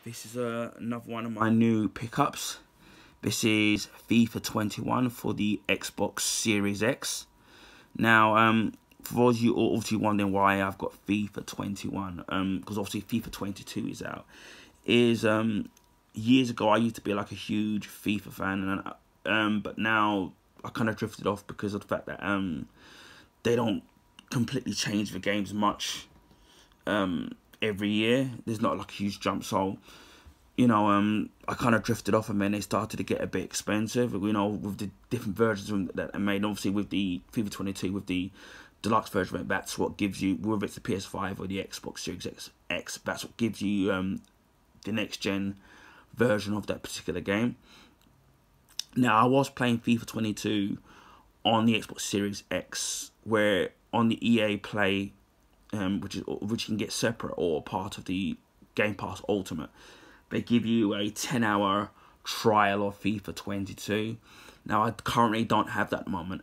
This is another one of my new pickups. This is FIFA 21 for the Xbox Series X. Now, for those of you obviously wondering why I've got FIFA 21, because obviously FIFA 22 is out. Years ago I used to be like a huge FIFA fan, and but now I kind of drifted off because of the fact that they don't completely change the games much every year. There's not like a huge jump, so I kind of drifted off, and then they started to get a bit expensive, with the different versions that are made. Obviously with the FIFA 22, with the deluxe version, that's what gives you, whether it's the PS5 or the Xbox Series X, that's what gives you the next gen version of that particular game. Now, I was playing FIFA 22 on the Xbox Series X, where on the EA Play, which you can get separate or part of the Game Pass Ultimate, they give you a 10-hour trial of FIFA 22. Now, I currently don't have that at the moment.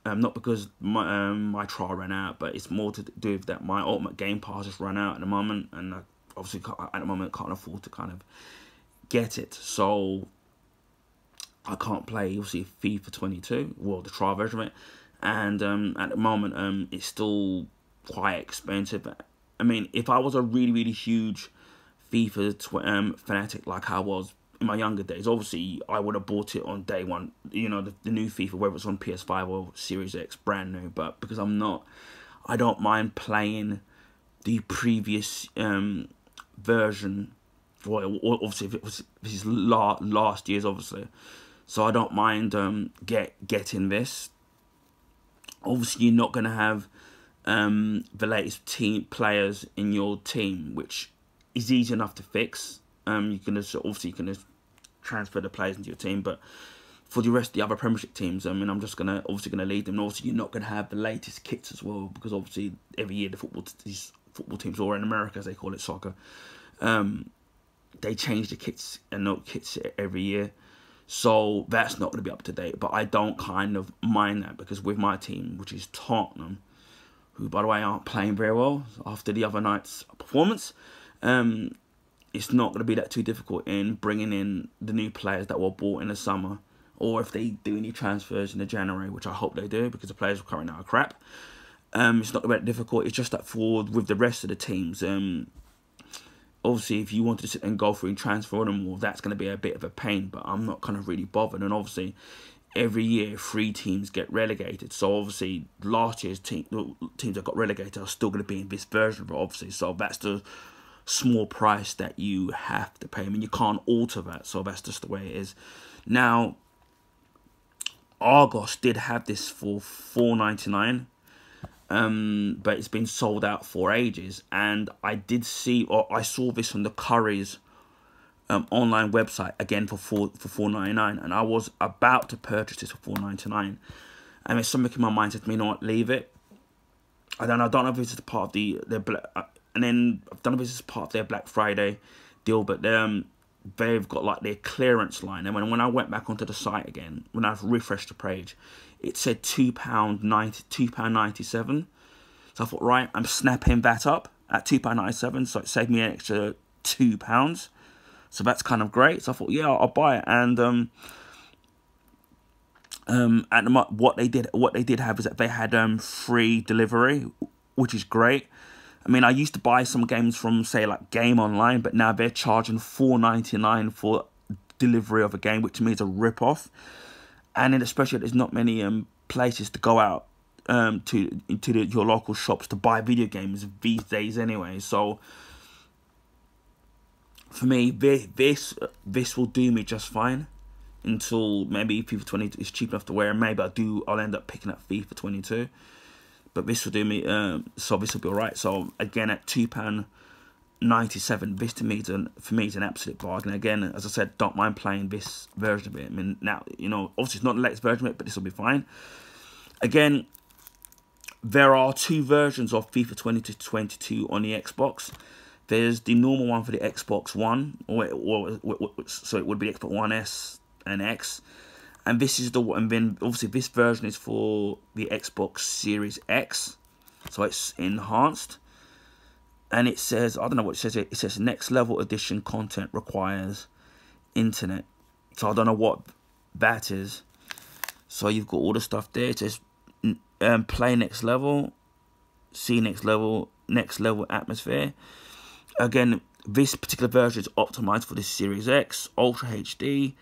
Not because my trial ran out, but it's more to do with that my Ultimate Game Pass has run out at the moment, and I obviously at the moment can't afford to kind of get it. So I can't play obviously FIFA 22, well, the trial version of it, and at the moment it's still quite expensive. I mean, if I was a really huge FIFA fanatic like I was in my younger days, obviously I would have bought it on day one, the new FIFA, whether it's on PS5 or Series X, brand new. But because I'm not, I don't mind playing the previous version. Well, obviously this is last year's, obviously, so I don't mind getting this. Obviously, you're not going to have the latest players in your team, which is easy enough to fix. You can just transfer the players into your team, but for the rest of the other Premiership teams, I mean, I'm just obviously gonna lead them. And also, you're not gonna have the latest kits as well, because obviously every year these football teams, or in America as they call it, soccer, they change the kits and not kits every year, so that's not going to be up to date. But I don't kind of mind that, because with my team, which is Tottenham, who by the way aren't playing very well after the other night's performance, it's not going to be that too difficult in bringing in the new players that were bought in the summer, or if they do any transfers in the January, which I hope they do, because the players currently now are crap. It's not going to be that difficult. It's just that with the rest of the teams, obviously, if you wanted to sit and go through and transfer them, well, that's going to be a bit of a pain, but I'm not kind of really bothered. And obviously, every year, 3 teams get relegated. So obviously, last year's teams that got relegated are still going to be in this version, but obviously, so that's the small price that you have to pay. I mean, you can't alter that, so that's just the way it is. Now, Argos did have this for $4.99. But it's been sold out for ages, and I saw this on the Curry's online website again for $4.99, and I was about to purchase this for $4.99, and there's something in my mind said to me, not leave it. I don't know if this is part of their Black Friday deal, but they've got like their clearance line, and when I went back onto the site again, when I refreshed the page, it said £2.97. So I thought, right, I'm snapping that up at £2.97, so it saved me an extra £2. So that's kind of great. So I thought, yeah, I'll buy it. And what they did have is that they had free delivery, which is great. I mean, I used to buy some games from, say, like Game Online, but now they're charging $4.99 for delivery of a game, which to me is a rip-off. And then especially there's not many places to go out to your local shops to buy video games these days anyway. So for me, this will do me just fine until maybe FIFA 22 is cheap enough to wear, and maybe I'll end up picking up FIFA 22. But this will do me, so this will be alright. So again, at £2.97, this to me for me is an absolute bargain. Again, as I said, don't mind playing this version of it. I mean, now, obviously it's not the latest version of it, but this will be fine. Again, there are 2 versions of FIFA 22 on the Xbox. There's the normal one for the Xbox One, so it would be Xbox One S and X. And this is and then obviously this version is for the Xbox Series X, so it's enhanced. And it says, I don't know what it says. It says next level edition content requires internet. So I don't know what that is. So you've got all the stuff there. It says play next level, see next level atmosphere. Again, this particular version is optimized for the Series X, Ultra HD,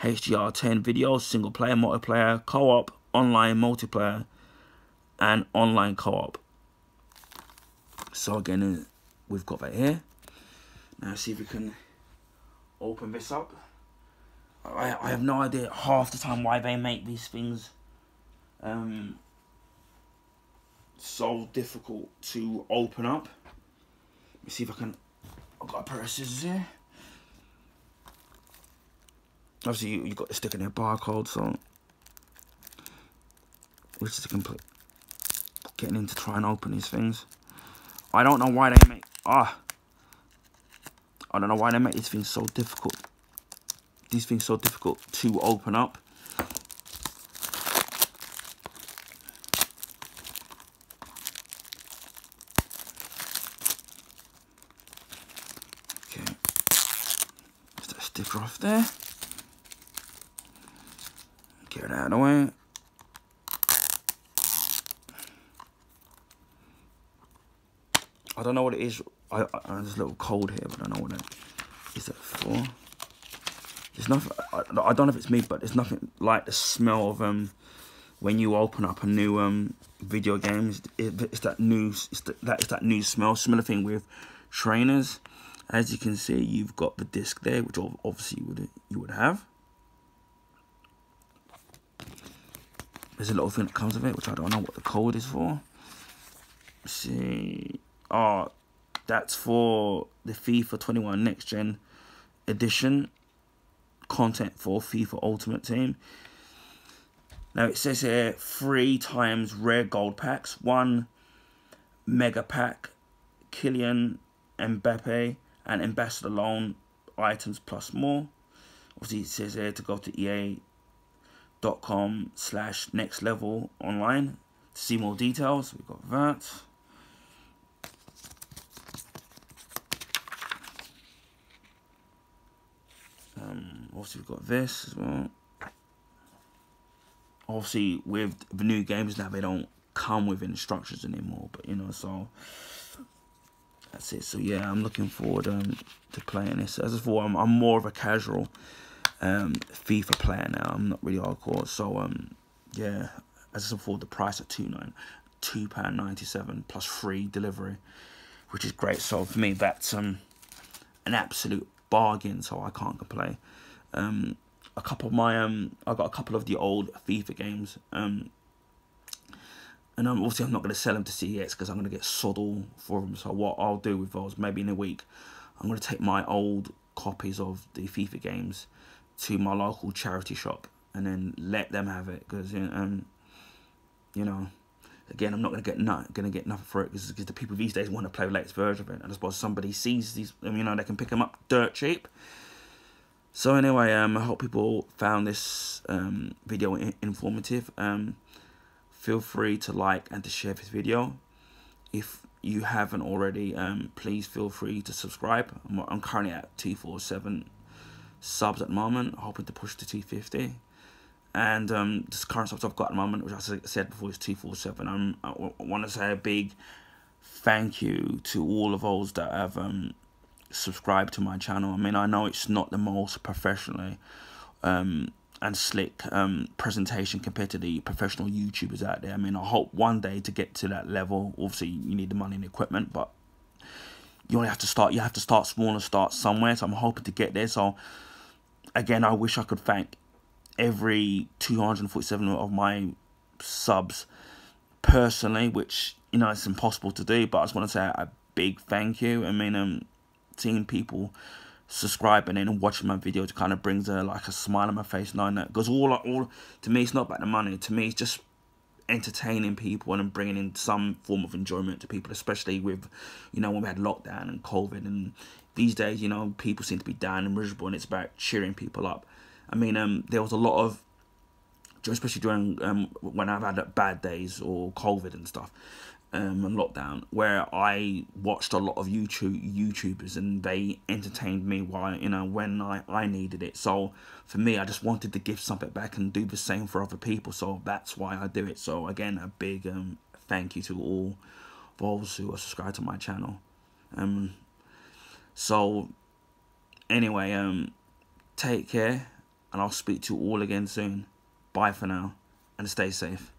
HDR10 videos, single player, multiplayer, co-op, online multiplayer, and online co-op. So again, we've got that here. Now see if we can open this up. I have no idea half the time why they make these things so difficult to open up. Let me see if I can. I've got a pair of scissors here. Obviously, you got the stick in their barcode, so which is complete. Getting in to try and open these things. I don't know why they make I don't know why they make these things so difficult. These things so difficult to open up. Okay, put that sticker off there. Get it out of the way. I don't know what it is. There's a little code here, but I don't know what it is. That for? There's nothing. I don't know if it's me, but there's nothing like the smell of when you open up a new video game. It's that new. It's that new smell. Similar thing with trainers. As you can see, you've got the disc there, which obviously you would have. There's a little thing that comes with it, which I don't know what the code is for. Let's see. Oh, that's for the FIFA 21 Next Gen Edition content for FIFA Ultimate Team. Now it says here 3 times rare gold packs, 1 mega pack, Kylian Mbappe and Ambassador loan items plus more. Obviously it says here to go to EA.com/nextlevel online to see more details. We've got that. Obviously we've got this as well. Obviously with the new games now, they don't come with instructions anymore, but you know, so that's it. So yeah, I'm looking forward to playing this. As before, I'm more of a casual FIFA player now. I'm not really hardcore. So yeah, as before, the price at £2.97 plus free delivery, which is great. So for me, that's an absolute bargain. So I can't complain. A couple of my I got a couple of the old FIFA games, and obviously I'm not going to sell them to CEX because I'm going to get sod all for them. So what I'll do with those, maybe in a week, I'm going to take my old copies of the FIFA games to my local charity shop and then let them have it, because you know, again, I'm not going to get nothing for it, because the people these days want to play the latest version of it, and I suppose somebody sees these, you know, they can pick them up dirt cheap. So anyway, I hope people found this video informative. Feel free to like and to share this video. If you haven't already, please feel free to subscribe. I'm currently at 247 subs at the moment, hoping to push to 250. And this current subs I've got at the moment, which I said before, is 247. I want to say a big thank you to all of those that have subscribe to my channel. I mean, I know it's not the most professionally and slick presentation compared to the professional YouTubers out there. I mean, I hope one day to get to that level. Obviously, you need the money and equipment, but you only have to start. You have to start small and start somewhere. So I'm hoping to get there. So again, I wish I could thank every 247 of my subs personally, which, you know, it's impossible to do. But I just want to say a big thank you. I mean, seeing people subscribing and watching my videos kind of brings like a smile on my face, knowing that, because all to me, it's not about the money. To me, it's just entertaining people and bringing in some form of enjoyment to people, especially with, you know, when we had lockdown and COVID, and these days, you know, people seem to be down and miserable, and it's about cheering people up. I mean, there was a lot of, especially during when I've had bad days or COVID and stuff, in lockdown, where I watched a lot of YouTubers, and they entertained me while, you know, when I needed it. So for me, I just wanted to give something back and do the same for other people. So that's why I do it. So again, a big thank you to all those who are subscribed to my channel. So anyway, take care, and I'll speak to you all again soon. Bye for now, and stay safe.